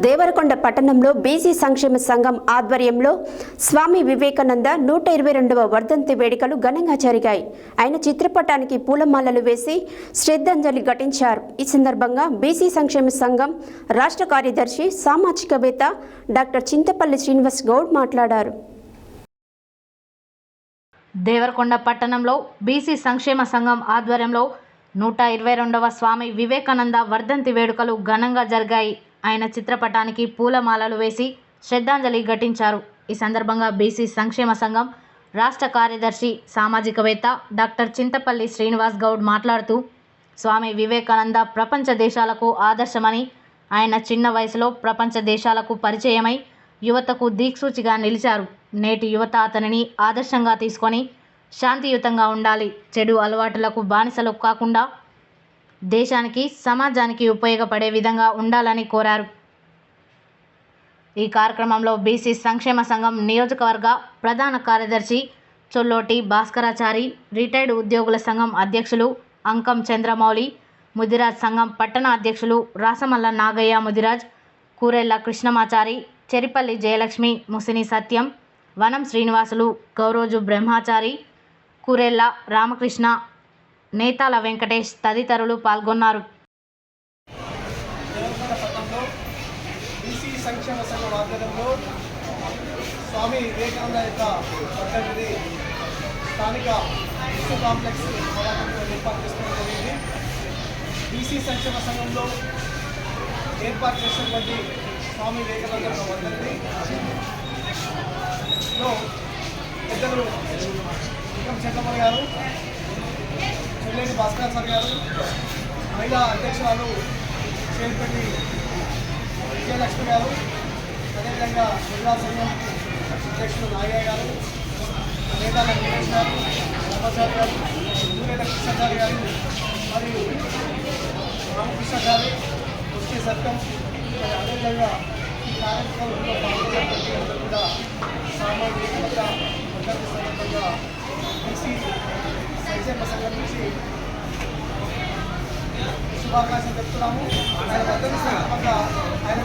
దేవరకొండ పట్టణంలో బీసీ సంక్షేమ సంఘం ఆధ్వర్యంలో స్వామి వివేకానంద 122వ వర్ధంతి వేడుకలు ఘనంగా జరిగాయి. ఆయన చిత్రపటానికి పూలమాలలు వేసి శ్రద్ధాంజలి ఘటించారు. ఈ సందర్భంగా బీసీ సంక్షేమ సంఘం రాష్ట్ర కార్యదర్శి సామాజికవేత్త డాక్టర్ చింతపల్లి శ్రీనివాస్ గౌడ్ మాట్లాడారు. దేవరకొండ పట్టణంలో బీసీ సంక్షేమ సంఘం ఆధ్వర్యంలో 122వ స్వామి వివేకానంద వర్ధంతి వేడుకలు ఘనంగా జరిగాయి. ఆయన చిత్రపటానికి పూలమాలలు వేసి శ్రద్ధాంజలి ఘటించారు. ఈ సందర్భంగా బీసీ సంక్షేమ సంఘం రాష్ట్ర కార్యదర్శి సామాజికవేత్త డాక్టర్ చింతపల్లి శ్రీనివాస్ గౌడ్ మాట్లాడుతూ స్వామి వివేకానంద ప్రపంచ దేశాలకు ఆదర్శమని, ఆయన చిన్న వయసులో ప్రపంచ దేశాలకు పరిచయమై యువతకు దిక్సూచిగా నిలిచారు. నేటి యువత అతనిని ఆదర్శంగా తీసుకొని శాంతియుతంగా ఉండాలి, చెడు అలవాటులకు బానిసలు కాకుండా దేశానికి సమాజానికి ఉపయోగపడే విధంగా ఉండాలని కోరారు. ఈ కార్యక్రమంలో బీసీ సంక్షేమ సంఘం నియోజకవర్గ ప్రధాన కార్యదర్శి చొల్లోటి భాస్కరాచారి, రిటైర్డ్ ఉద్యోగుల సంఘం అధ్యక్షులు అంకం చంద్రమౌళి, ముదిరాజ్ సంఘం పట్టణ అధ్యక్షులు రాసమల్ల నాగయ్య ముదిరాజ్, కూరెళ్ల కృష్ణమాచారి, చెరిపల్లి జయలక్ష్మి, ముసిని సత్యం, వనం శ్రీనివాసులు, గౌరోజు బ్రహ్మాచారి, కూరెళ్ల రామకృష్ణ, నేతాల వెంకటేష్ తదితరులు పాల్గొన్నారు. బీసీ సంక్షేమ సంఘం ఆధ్వర్యంలో స్వామి వివేకానంద యొక్క వర్ధంతిని స్థానిక విశ్వ కాంప్లెక్స్ ఏర్పాటు చేసుకోవడం జరిగింది. బీసీ సంక్షేమ సంఘంలో ఏర్పాటు చేసినటువంటి స్వామి వివేకానంద యొక్క వర్ధంతిలో పెద్దలు అంకం చంద్రమౌళి గారు, చొల్లేటి భాస్కరాచారి గారు, మహిళా అధ్యక్షురాలు చేపల్లి విజయలక్ష్మి గారు, అదేవిధంగా ముదిరాజ్ సంఘం అధ్యక్షులు నాగయ్య గారు, నేతాల వెంకటేష్ గారు, రామాచారి గారు, కూరెళ్ల కృష్ణాచారి గారు మరియు రామకృష్ణ గారు, ముస్లిం సత్యం, అదేవిధంగా ఈ కార్యక్రమంలో పాల్గొన్నటువంటి కూడా సామాజిక వర్ధంతి సందర్భంగా బీసీ సంక్షేమ సంఘం నుంచి శుభాకాంక్షలు చెప్తున్నాము. ఆయన వర్ధంతి సందర్భంగా ఆయన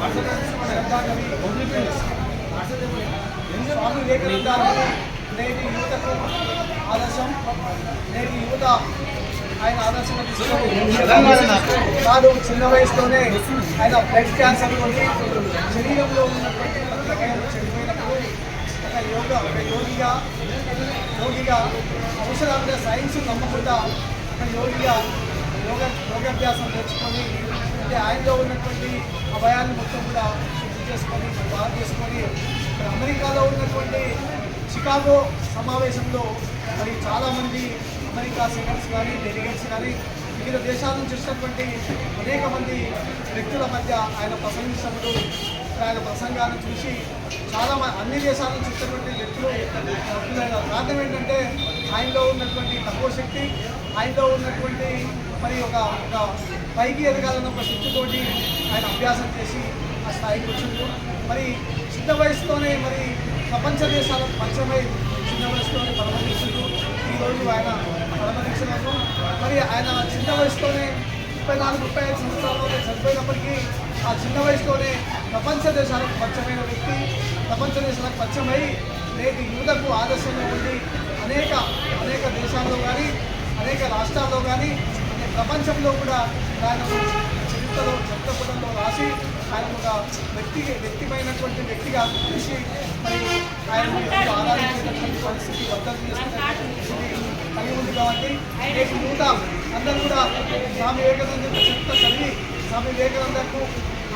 స్వామి వివేకానంద నేటి యువతకు ఆదర్శం. నేటి యువత ఆయన ఆదర్శంగా తీసుకొని కాదు, చిన్న వయసులోనే ఆయన బ్లడ్ క్యాన్సర్ తోటి శరీరంలో ఉన్నటువంటి చనిపోయినప్పుడు ఒక యోగిగా ఔషధాల సైన్స్ నమ్మకుండా ఒక యోగాభ్యాసం నేర్చుకొని, అంటే ఆయనలో ఉన్నటువంటి అభయాన్ని మొత్తం కూడా శుద్ధి చేసుకొని బాగా చేసుకొని అమెరికాలో ఉన్నటువంటి చికాగో సమావేశంలో మరి చాలామంది అమెరికా సెనేటర్స్ కానీ డెలిగేట్స్ కానీ వివిధ దేశాల నుంచి వచ్చినటువంటి అనేక మంది వ్యక్తుల మధ్య ఆయన ప్రసంగించినప్పుడు ఆయన ప్రసంగాన్ని చూసి అన్ని దేశాల నుంచి వచ్చినటువంటి వ్యక్తులు కారణం ఏంటంటే ఆయనలో ఉన్నటువంటి తక్కువ శక్తి, ఆయనలో ఉన్నటువంటి మరి ఒక పైకి ఎదగాలన్న ఒక శక్తితోటి ఆయన అభ్యాసం చేసి ఆ స్థాయికి వచ్చింది. మరి చిన్న వయసులోనే మరి ప్రపంచ దేశాలకు పరిచయమై చిన్న వయసులోనే పరమదీక్షలు ఈరోజు ఆయన పరమదీక్షలకు మరి ఆయన చిన్న వయసులోనే 34-35 సంవత్సరాల్లో చనిపోయినప్పటికీ ఆ చిన్న వయసులోనే ప్రపంచ దేశాలకు పరిచయమైన వ్యక్తి, ప్రపంచ దేశాలకు పరిచయమై నేటి యువతకు ఆదర్శంగా ఉండి అనేక దేశాల్లో కానీ అనేక రాష్ట్రాల్లో కానీ ప్రపంచంలో కూడా ఆయన చరిత్రపుటంలో రాసి ఆయన ఒక వ్యక్తిమైనటువంటి వ్యక్తిగా చూసి మరి ఆయన ఆరాధించేటటువంటి పరిస్థితి వర్ధంతి కలిగి ఉంది. కాబట్టి నేటి యువత అందరూ కూడా స్వామి వివేకానంద చరిత్ర చదివి స్వామి వివేకానందకు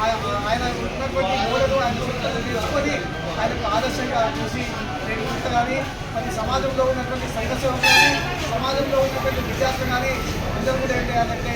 ఆయన ఉన్నటువంటి మూలను ఆయన చరిత్ర తెలుసుకొని ఆయనకు ఆదర్శంగా చూసి నేటి యువత కానీ మరి సమాజంలో ఉన్నటువంటి సంఘ సేవలు కానీ సమాజంలో ఉన్నటువంటి విద్యార్థులు కానీ అందరూ కూడా ఏం చేయాలంటే